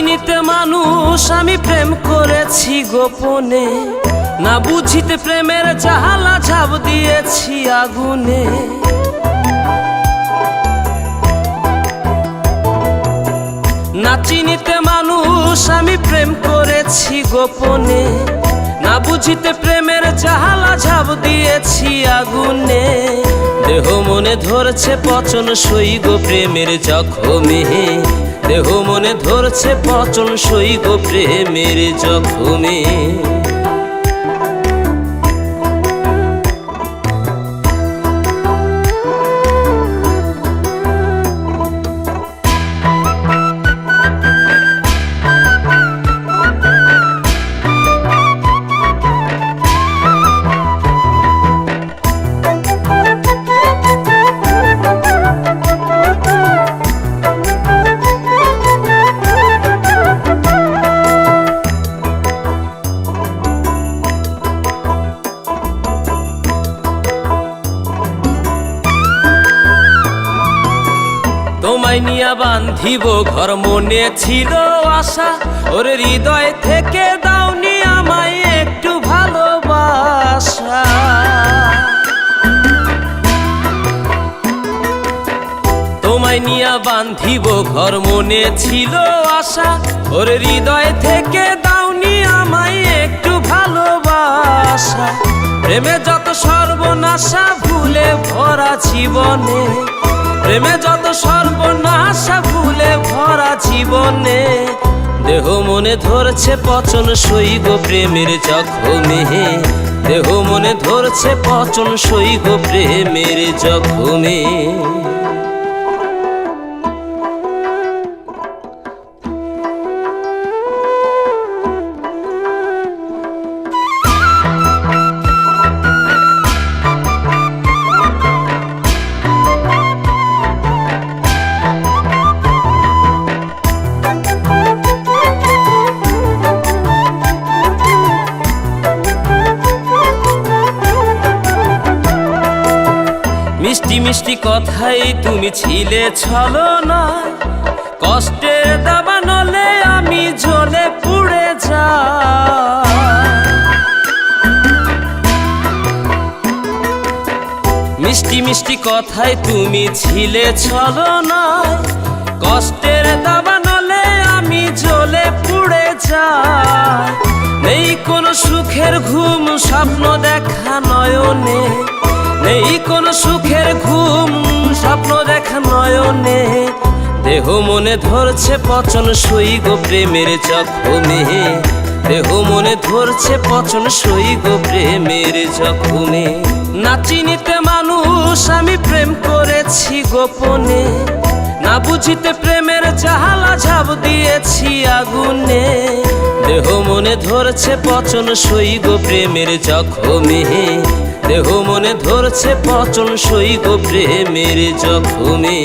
চিনিতে মানুষ আমি প্রেম করেছি গোপনে, না বুঝিতে প্রেমের জাহালা ঝাঁপ দিয়েছি আগুনে। না চিনিতে মানুষ আমি প্রেম করেছি গোপনে, না বুঝিতে প্রেমের জাহালা ঝাঁপ দিয়েছি আগুনে। দেহ মনে ধরছে পচন সই গো প্রেমের জখমে, দেহ মনে ধরছে পচন সই গো প্রেমের জখমে। তোমায় নিয়া বান্ধিব ঘর মনে ছিল আশা, ওরে হৃদয় থেকে দাওনি আমায় একটু ভালোবাসা। তোমায় নিয়া বান্ধিব ঘর মনে ছিল আশা, ওরে হৃদয় থেকে দাওনি আমায় একটু ভালোবাসা। প্রেমে যত সর্বনাশা ভুলে ভরা জীবনে, প্রেমে যত সর্বনাশা ভুলে ভরা জীবনে। দেহ মনে ধরছে পচন সই গো প্রেমের জখমে, দেহ মনে ধরছে পচন সই গো প্রেমের জখমে। মিষ্টি মিষ্টি কথাই তুমি ছিলে ছলনায়, কষ্টের দাবানলে আমি জ্বলে পুড়ে যাই। মিষ্টি মিষ্টি কথাই তুমি ছিলে ছলনায়, কষ্টের দাবানলে আমি জ্বলে পুড়ে যাই। নেই কোনো সুখের ঘুম স্বপ্ন দেখা নয়নে, নেই কোনো সুখের ঘুম স্বপ্ন দেখা নয়নে। দেহ মনে ধরছে পচন সই গো প্রেমের জখমে, দেহ মনে ধরছে পচন সই গো প্রেমের জখমে। না চিনিতে মানুষ আমি প্রেম করেছি গোপনে, না বুঝিতে প্রেমের জাহালা ঝাঁপ দিয়েছি আগুনে। দেহ মনে ধরছে পচন সই গো প্রেমের জখমে, দেহ মনে ধরছে পচন সই গো প্রেমের জখমে।